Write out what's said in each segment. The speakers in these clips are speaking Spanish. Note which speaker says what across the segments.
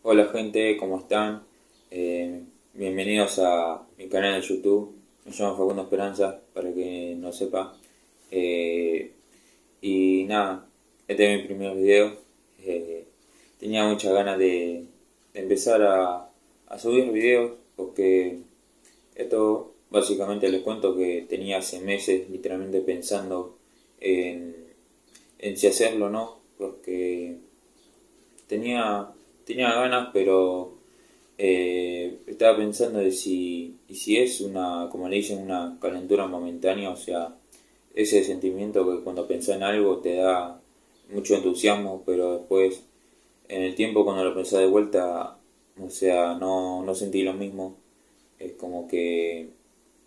Speaker 1: Hola gente, ¿cómo están? Bienvenidos a mi canal de YouTube. Me llamo Facundo Esperanza, para que no sepa. Eh, y nada, este es mi primer video. Eh, Tenía muchas ganas de empezar a subir videos porque esto básicamente les cuento que tenía hace meses literalmente pensando en, en si hacerlo o no, porque tenía, tenía ganas, pero estaba pensando de si es una, como le dicen, una calentura momentánea, o sea, ese sentimiento que cuando pensás en algo te da mucho entusiasmo, pero después, en el tiempo cuando lo pensás de vuelta, o sea, no sentí lo mismo, es como que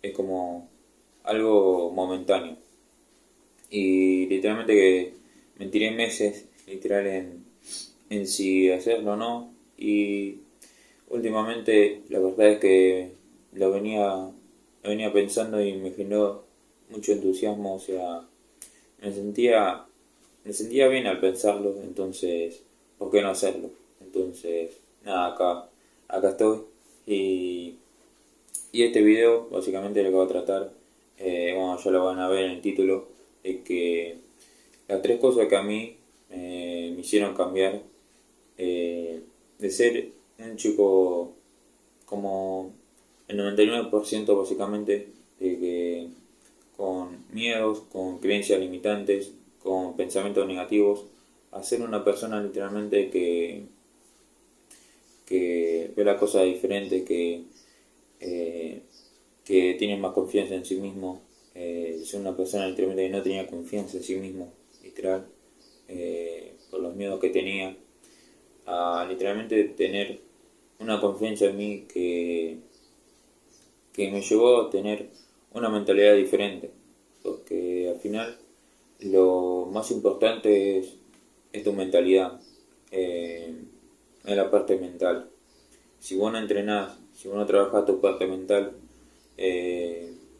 Speaker 1: es como algo momentáneo. Y literalmente que me tiré meses, literal, en si hacerlo o no. Y últimamente la verdad es que lo venía pensando y me generó mucho entusiasmo, o sea, me sentía, me sentía bien al pensarlo, entonces, ¿por qué no hacerlo? Entonces, nada, acá estoy. Y, y este video básicamente lo que va a tratar, bueno, ya lo van a ver en el título, es que las tres cosas que a mí me hicieron cambiar de ser un chico como el 99% básicamente de que con miedos, con creencias limitantes, con pensamientos negativos, a ser una persona literalmente que ve la cosa diferente, eh, que tiene más confianza en sí mismo, ser una persona literalmente que no tenía confianza en sí mismo, literal, por los miedos que tenía, a literalmente tener una confianza en mí que me llevó a tener una mentalidad diferente, porque al final lo más importante es tu mentalidad, eh, es la parte mental. Si vos no entrenás, si vos no trabajás tu parte mental,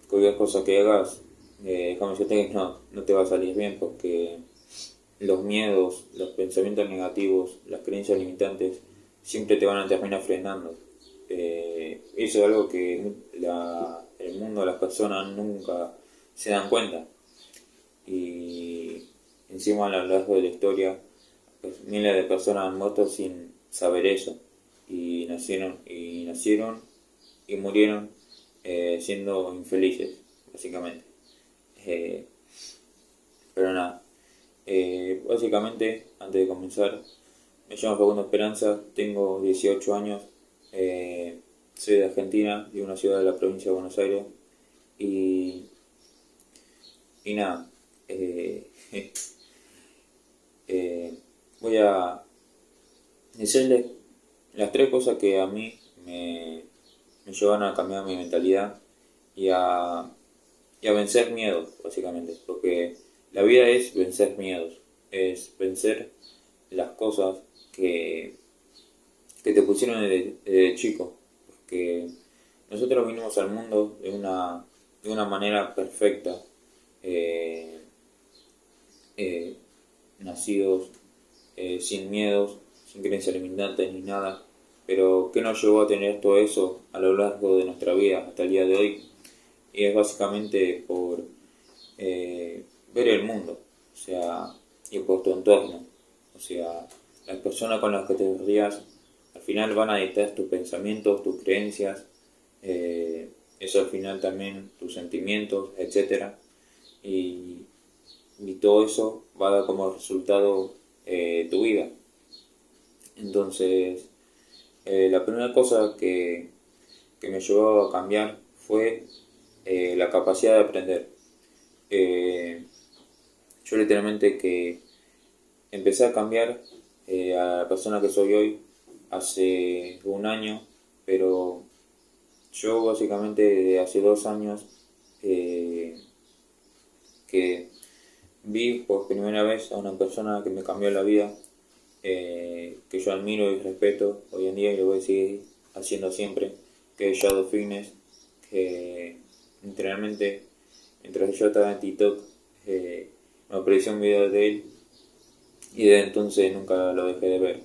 Speaker 1: cualquier cosa que hagas, déjame decirte que no te va a salir bien, porque los miedos, los pensamientos negativos, las creencias limitantes siempre te van a terminar frenando. Eso es algo que el mundo, las personas nunca se dan cuenta. Y encima a lo largo de la historia, pues, miles de personas han muerto sin saber eso. Y nacieron y murieron siendo infelices, básicamente. Eh, pero nada, básicamente, antes de comenzar, me llamo Facundo Esperanza, tengo 18 años, eh, soy de Argentina, de una ciudad de la provincia de Buenos Aires, y, y nada, eh, eh, voy a decirles las tres cosas que a mí me llevan a cambiar mi mentalidad y y a vencer miedos, básicamente, porque la vida es vencer miedos, es vencer las cosas que, que te pusieron desde chico, porque nosotros vinimos al mundo de una manera perfecta, eh, eh, nacidos sin miedos, sin creencias limitantes ni nada, pero ¿qué nos llevó a tener todo eso a lo largo de nuestra vida hasta el día de hoy? Y es básicamente por ver el mundo, o sea, y por tu entorno, o sea, las personas con las que te roddeas al final van a dictar tus pensamientos, tus creencias, eso al final también tus sentimientos, etcétera, y, y todo eso va a dar como resultado tu vida. Entonces, la primera cosa que me llevó a cambiar fue la capacidad de aprender. Eh, yo literalmente que empecé a cambiar a la persona que soy hoy hace un año, pero yo básicamente desde hace 2 años eh, que vi por primera vez a una persona que me cambió la vida, que yo admiro y respeto hoy en día y lo voy a seguir haciendo siempre, que es Shadow Fitness, que literalmente mientras yo estaba en TikTok me apareció un video de él y desde entonces nunca lo dejé de ver.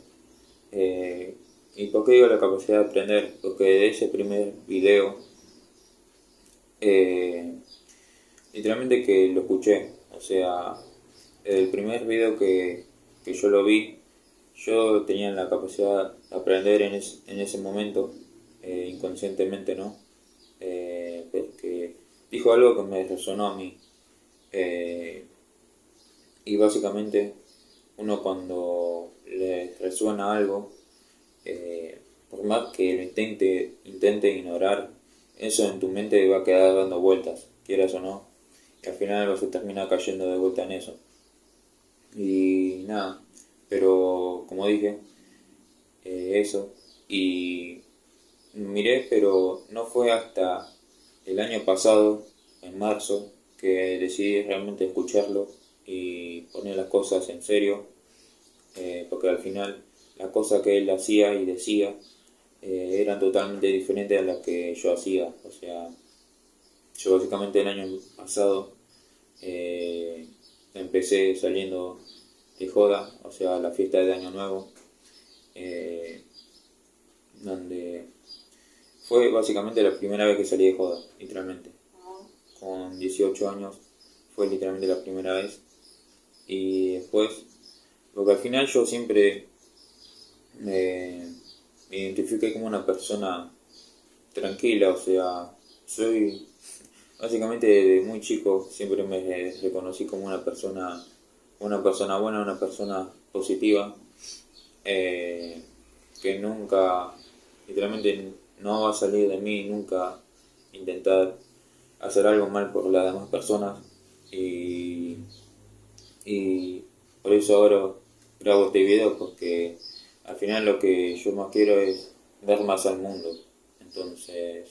Speaker 1: Eh, ¿Y por qué digo la capacidad de aprender? Porque de ese primer video, eh, literalmente que lo escuché, o sea, el primer video que yo lo vi, yo tenía la capacidad de aprender en ese momento, inconscientemente, ¿no? Porque dijo algo que me resonó a mí. Y básicamente, uno cuando le resuena algo, por más que lo intente ignorar, eso en tu mente va a quedar dando vueltas, quieras o no, y al final vas a terminar cayendo de vuelta en eso. Y nada, pero como dije, eso, y miré, pero no fue hasta el año pasado, en marzo, que decidí realmente escucharlo y poner las cosas en serio, porque al final las cosas que él hacía y decía eran totalmente diferentes a las que yo hacía. O sea, yo básicamente el año pasado empecé saliendo de joda, o sea, la fiesta de Año Nuevo, eh, donde fue básicamente la primera vez que salí de joda, literalmente. Con 18 años fue literalmente la primera vez. Y después, porque al final yo siempre me identifiqué como una persona tranquila, o sea, soy básicamente desde muy chico siempre me reconocí como una persona buena, una persona positiva, eh, que nunca, literalmente no va a salir de mí nunca intentar hacer algo mal por las demás personas y por eso ahora grabo este video porque al final lo que yo más quiero es dar más al mundo. Entonces,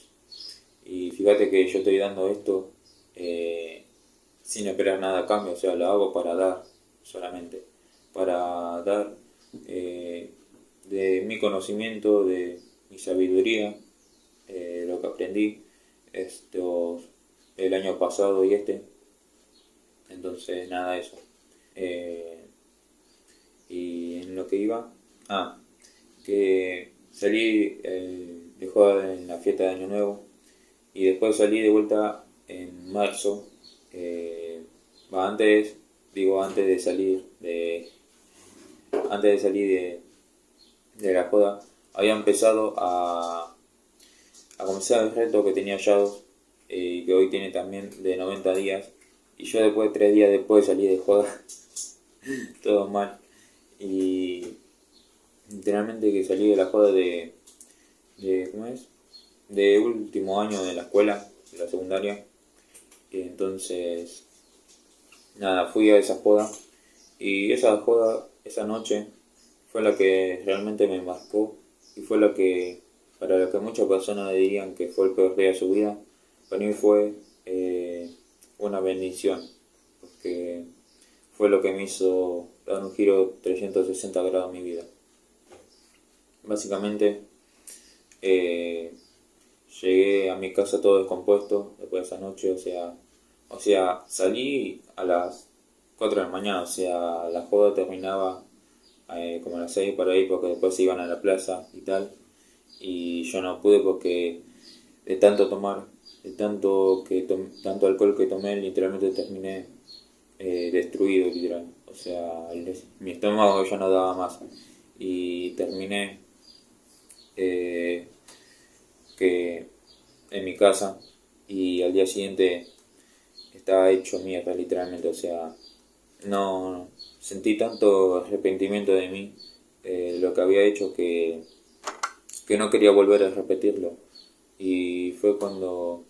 Speaker 1: y fíjate que yo estoy dando esto sin esperar nada a cambio, o sea, lo hago para dar solamente, para dar de mi conocimiento, de mi sabiduría, lo que aprendí estos, el año pasado y este. Entonces, nada de eso. Eh, y en lo que iba, que salí de joda en la fiesta de Año Nuevo y después salí de vuelta en marzo. Antes, digo, antes de salir de la joda, había empezado a comenzar el reto que tenía Shadows, que hoy tiene también de 90 días. Y yo después, 3 días después, salí de joda, todo mal. Y literalmente que salí de la joda ¿cómo es? De último año de la escuela, de la secundaria. Y entonces, nada, fui a esa joda. Y esa joda, esa noche, fue la que realmente me marcó. Y fue la que, para la que muchas personas dirían que fue el peor día de su vida, para mí fue una bendición. Porque fue lo que me hizo dar un giro 360 grados a mi vida. Básicamente, llegué a mi casa todo descompuesto después de esa noche, o sea, salí a las 4 de la mañana, o sea, la joda terminaba como a las 6 por ahí porque después se iban a la plaza y tal, y yo no pude porque de tanto tomar, de tanto alcohol que tomé, literalmente terminé destruido, literal, o sea, mi estómago ya no daba más y terminé eh, que en mi casa y al día siguiente estaba hecho mierda literalmente, o sea, no sentí tanto arrepentimiento de mí, lo que había hecho que no quería volver a repetirlo y fue cuando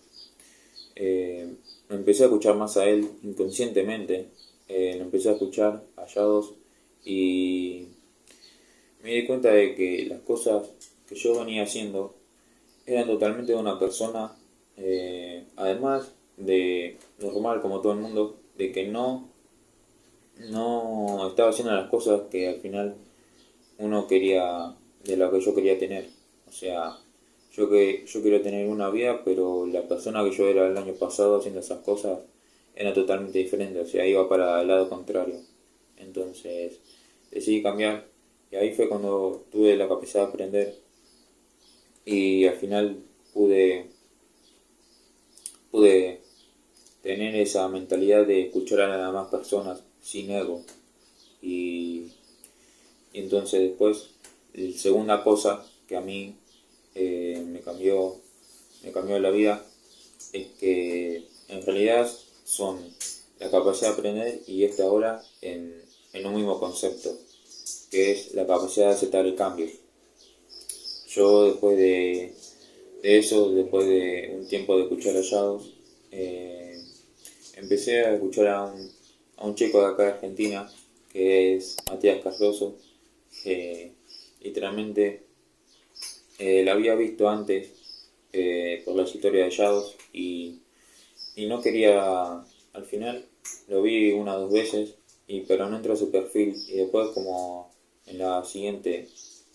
Speaker 1: me empecé a escuchar más a él inconscientemente, lo empecé a escuchar hallados y me di cuenta de que las cosas que yo venía haciendo eran totalmente de una persona, además de normal como todo el mundo, de que no estaba haciendo las cosas que al final uno quería, de lo que yo quería tener. O sea, yo quiero tener una vida, pero la persona que yo era el año pasado haciendo esas cosas era totalmente diferente, o sea, iba para el lado contrario. Entonces decidí cambiar Y ahí fue cuando tuve la capacidad de aprender y al final pude tener esa mentalidad de escuchar a las demás personas sin ego. Y, y entonces después, la segunda cosa que a mí me cambió la vida es que en realidad son la capacidad de aprender y esta ahora en un mismo concepto, que es la capacidad de aceptar el cambio. Yo de eso, después de un tiempo de escuchar a Yados, empecé a escuchar a un chico de acá de Argentina, que es Matías Cardoso, que literalmente la había visto antes por las historias de Yados y no quería, al final lo vi una o dos veces, pero no entré a su perfil y después como en la siguiente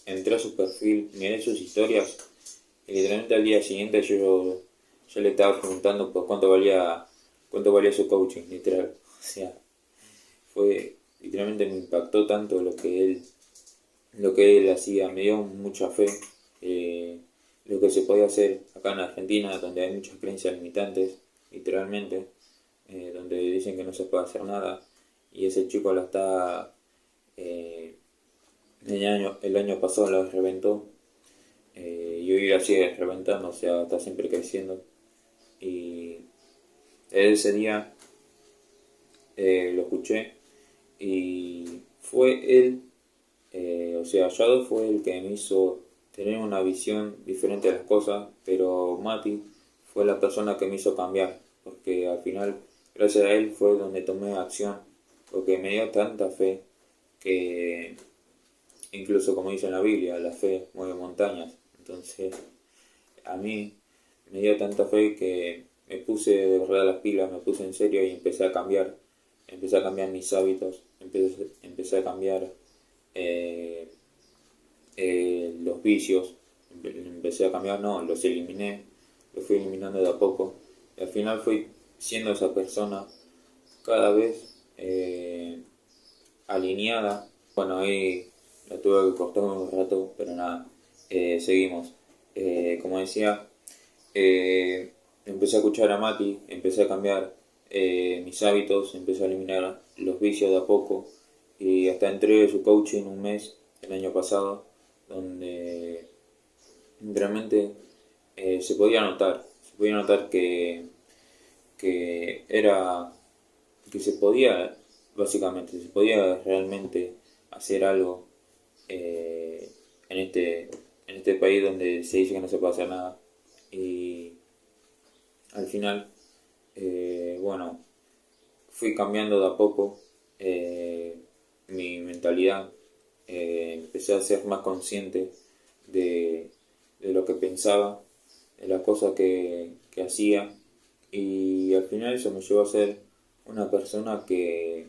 Speaker 1: entré a su perfil, miré sus historias y literalmente al día siguiente yo le estaba preguntando por cuánto valía su coaching, literal. O sea, literalmente me impactó tanto lo que él hacía, me dio mucha fe, lo que se podía hacer acá en Argentina, donde hay muchas creencias limitantes, literalmente, donde dicen que no se puede hacer nada, y ese chico la está, eh, el año pasado la reventó, y hoy la sigue reventando, o sea, está siempre creciendo, y desde ese día lo escuché, y fue él, o sea, Shadow fue el que me hizo tener una visión diferente de las cosas, pero Mati fue la persona que me hizo cambiar, porque al final, gracias a él fue donde tomé acción, porque me dio tanta fe que, incluso como dice en la Biblia, la fe mueve montañas. Entonces, a mí me dio tanta fe que me puse de verdad las pilas, me puse en serio y empecé a cambiar mis hábitos, empecé a cambiar eh, los vicios, empecé a cambiar, no, los eliminé, los fui eliminando de a poco, y al final fui siendo esa persona cada vez alineada. Bueno, ahí la tuve que cortar un rato, pero nada, seguimos. Como decía, empecé a escuchar a Mati, empecé a cambiar mis hábitos, empecé a eliminar los vicios de a poco y hasta entré a su coaching un mes el año pasado, donde realmente se podía notar que era que se podía, básicamente, se podía realmente hacer algo eh, en este país donde se dice que no se puede hacer nada. Y al final, bueno, fui cambiando de a poco mi mentalidad, empecé a ser más consciente de lo que pensaba, de las cosas que hacía y al final eso me llevó a ser una persona que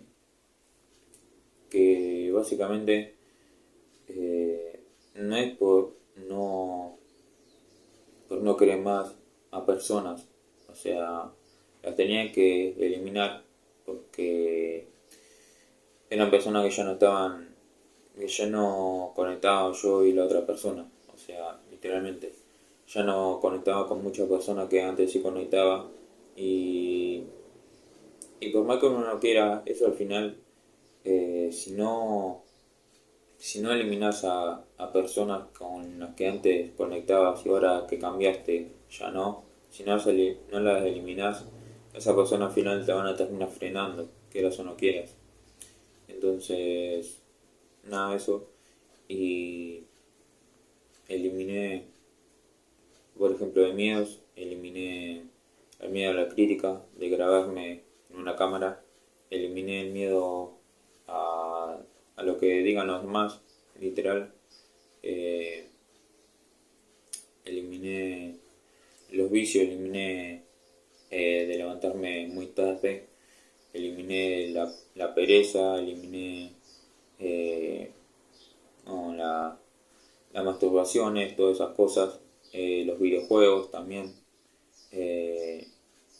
Speaker 1: básicamente no es por no querer más a personas, o sea, las tenía que eliminar porque eran personas que ya no estaban, que ya no conectaba yo y la otra persona, o sea, literalmente, ya no conectaba con muchas personas que antes sí conectaba y, y por más que uno no quiera, eso al final, si no eliminas a personas con las que antes conectabas y ahora que cambiaste ya no, si no, no las eliminas, esa persona al final te van a terminar frenando, quieras o no quieras. Entonces, nada, eso. Y eliminé, por ejemplo, de miedos, eliminé el miedo a la crítica, de grabarme en una cámara, eliminé el miedo a lo que digan los demás, literal. Eh, eliminé los vicios, eliminé de levantarme muy tarde, eliminé la pereza, eliminé eh, no, las masturbaciones, todas esas cosas, los videojuegos también, eh,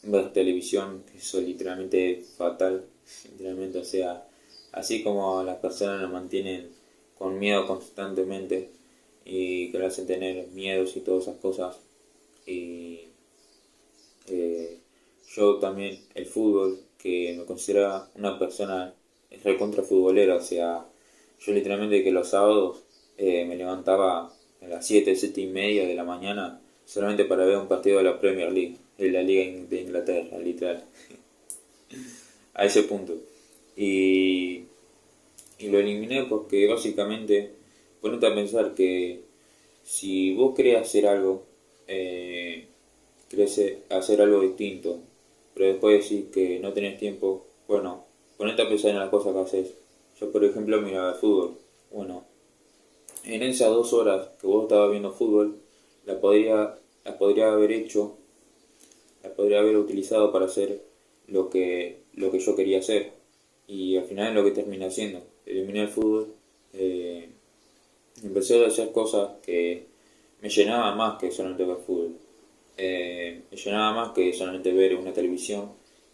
Speaker 1: ver televisión, eso es literalmente fatal, literalmente, o sea, así como las personas lo mantienen con miedo constantemente y que le hacen tener miedos y todas esas cosas. Y yo también el fútbol, que me considero una persona recontra futbolera, o sea, yo literalmente que los sábados me levantaba a las 7, 7:30 de la mañana solamente para ver un partido de la Premier League, de la Liga de Inglaterra, literal, a ese punto. Y, y lo eliminé porque básicamente ponete a pensar que si vos querés hacer algo, querés hacer algo distinto, pero después decís que no tenés tiempo, bueno, ponete a pensar en las cosas que haces. Yo, por ejemplo, miraba el fútbol. Bueno, en esas 2 horas que vos estabas viendo fútbol, la podría haber hecho, la podría haber utilizado para hacer lo que yo quería hacer. Y al final es lo que terminé haciendo. Eliminé el fútbol, eh, empecé a hacer cosas que me llenaban más que solamente ver fútbol. Me llenaba más que solamente ver una televisión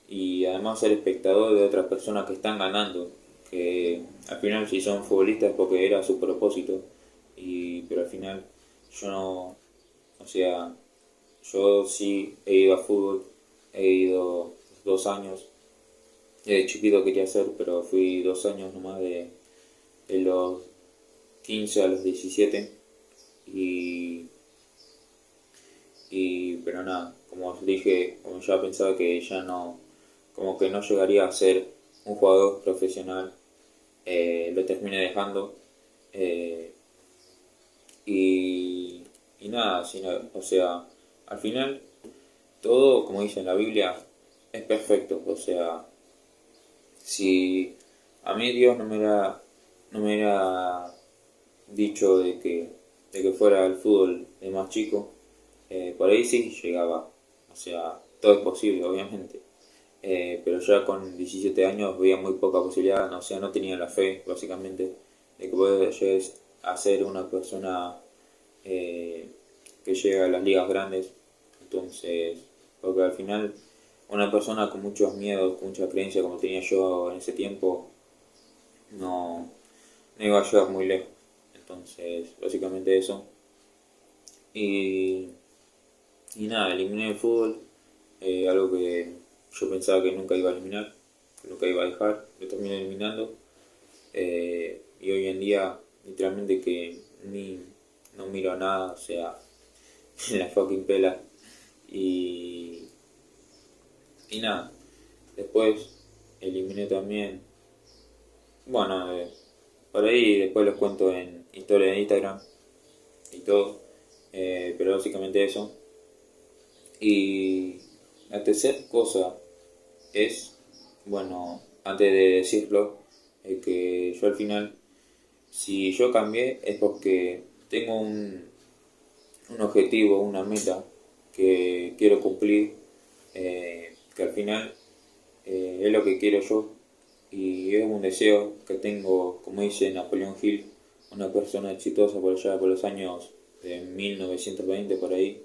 Speaker 1: y además ser espectador de otras personas que están ganando, que al final si son futbolistas porque era su propósito, pero al final yo no, o sea, yo sí he ido a fútbol, he ido 2 años, de chiquito quería hacer, pero fui 2 años nomás de los 15 a los 17 y pero nada, como os dije, como ya pensaba que ya no, como que no llegaría a ser un jugador profesional, lo terminé dejando. eh, y, y nada, o sea, al final todo, como dice en la Biblia, es perfecto. O sea, si a mí Dios no me hubiera dicho de que fuera el fútbol de más chico, por ahí sí llegaba. O sea, todo es posible, obviamente. Pero ya con 17 años veía muy poca posibilidad, o sea, no tenía la fe, básicamente, de que vos llegues a ser una persona eh, que llega a las ligas grandes. Entonces, porque al final, una persona con muchos miedos, con mucha creencia, como tenía yo en ese tiempo, no, no iba a llegar muy lejos. Entonces, básicamente eso. Y, y nada, eliminé el fútbol, algo que yo pensaba que nunca iba a eliminar, que nunca iba a dejar, lo terminé eliminando. Y hoy en día, literalmente que ni no miro nada, o sea, en la fucking pela. Y, y nada, después eliminé también, bueno, por ahí después los cuento en historia de Instagram y todo, pero básicamente eso. Y la tercera cosa es, bueno, antes de decirlo, que yo al final, si yo cambié es porque tengo un objetivo, una meta que quiero cumplir, que al final es lo que quiero yo y es un deseo que tengo, como dice Napoleón Hill, una persona exitosa por allá por los años de 1920 por ahí,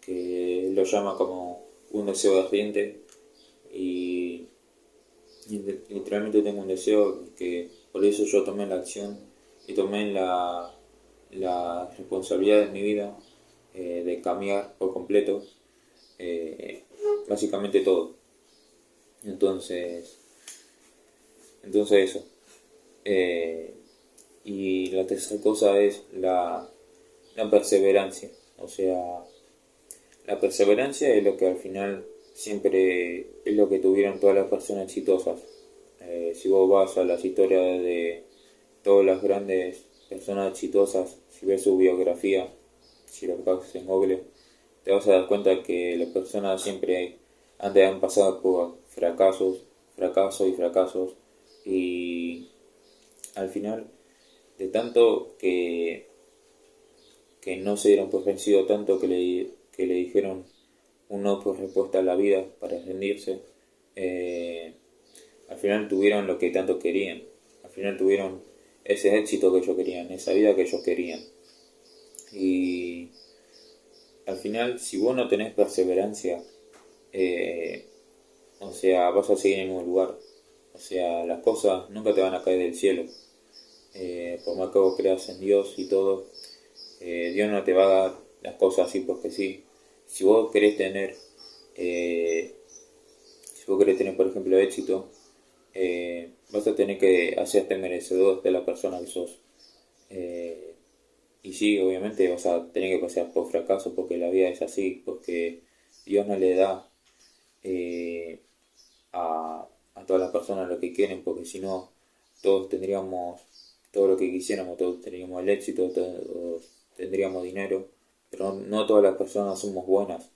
Speaker 1: que lo llama como un deseo ardiente y, literalmente tengo un deseo que por eso yo tomé la acción y tomé la responsabilidad de mi vida, de cambiar por completo, eh, básicamente todo. Entonces, entonces eso. Eh, y la tercera cosa es la perseverancia. O sea, la perseverancia es lo que al final siempre es lo que tuvieron todas las personas exitosas. Si vos vas a las historias de todas las grandes personas exitosas, si ves su biografía, si lo buscas en Google, te vas a dar cuenta que las personas siempre han pasado por fracasos, fracasos y fracasos, y al final, de tanto que no se dieron por vencido, tanto que le dijeron un no por respuesta a la vida para rendirse, eh, al final tuvieron lo que tanto querían, al final tuvieron ese éxito que ellos querían, esa vida que ellos querían. Y al final, si vos no tenés perseverancia, eh, o sea, vas a seguir en un lugar. O sea, las cosas nunca te van a caer del cielo. por más que vos creas en Dios y todo, Dios no te va a dar las cosas así porque sí. Si vos querés tener, eh, si vos querés tener por ejemplo éxito, vas a tener que hacerte merecedor de la persona que sos. Eh, y sí, obviamente vas a tener que pasar por fracaso porque la vida es así, porque Dios no le da eh, a todas las personas lo que quieren, porque si no, todos tendríamos todo lo que quisiéramos, todos tendríamos el éxito, todos tendríamos dinero, pero no todas las personas somos buenas.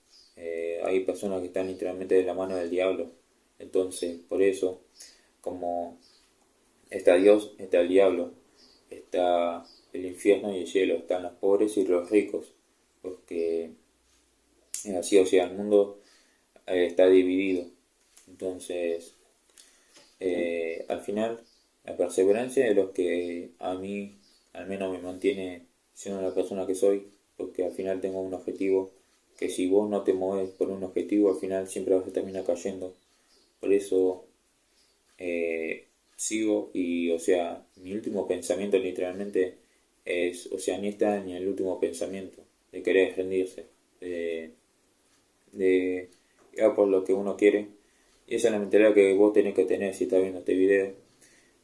Speaker 1: Hay personas que están literalmente de la mano del diablo. Entonces, por eso, como está Dios, está el diablo, está el infierno y el cielo, están los pobres y los ricos, porque es así, o sea, el mundo está dividido. Entonces, al final, la perseverancia es lo que a mí al menos me mantiene siendo la persona que soy, porque al final tengo un objetivo que si vos no te mueves por un objetivo, al final siempre vas a terminar cayendo. Por eso sigo y, o sea, mi último pensamiento literalmente es, o sea, ni está ni el último pensamiento de querer rendirse, de ir a por lo que uno quiere. Y esa es la mentalidad que vos tenés que tener si estás viendo este video.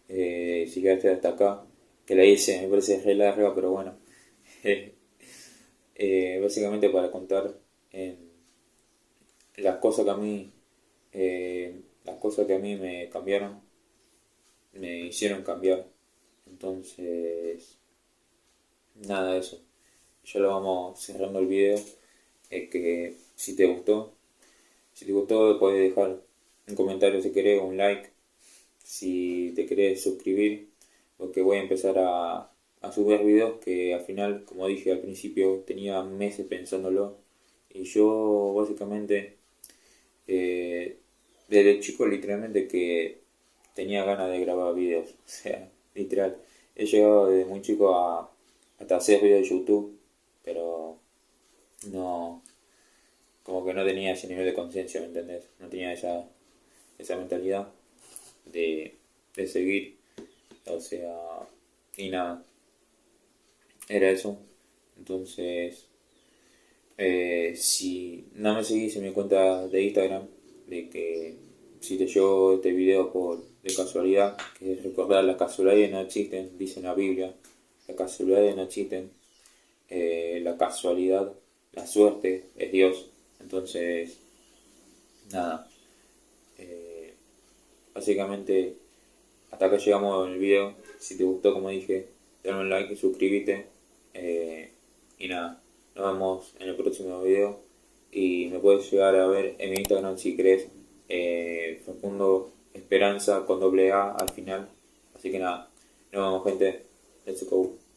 Speaker 1: Si quedaste hasta acá, que la hice, me parece re larga, pero bueno. Básicamente para contar en las cosas que a mí, las cosas que a mí me cambiaron, me hicieron cambiar. Entonces, nada de eso. Ya lo vamos cerrando el video. Que si te gustó, puedes dejar un comentario si querés, un like, si te querés suscribir, porque voy a empezar a subir videos que al final, como dije al principio, tenía meses pensándolo. Y yo básicamente, eh, desde chico literalmente que tenía ganas de grabar videos. O sea, literal. He llegado desde muy chico hasta hacer videos de YouTube, pero no, como que no tenía ese nivel de conciencia, ¿me entendés? No tenía esa mentalidad de seguir, o sea, y nada, era eso. Entonces, si no me seguís en mi cuenta de Instagram, de que si te llegó este video por de casualidad, que es recordar las casualidades no existen, dice en la Biblia, las casualidades no existen, la casualidad, la suerte es Dios. Entonces, nada, eh, básicamente hasta acá llegamos en el video. Si te gustó, como dije, dale un like y suscríbete. Y nada, nos vemos en el próximo video. Y me puedes llegar a ver en mi Instagram si querés. Facundo Esperanza con doble A al final. Así que nada, nos vemos gente. Let's go.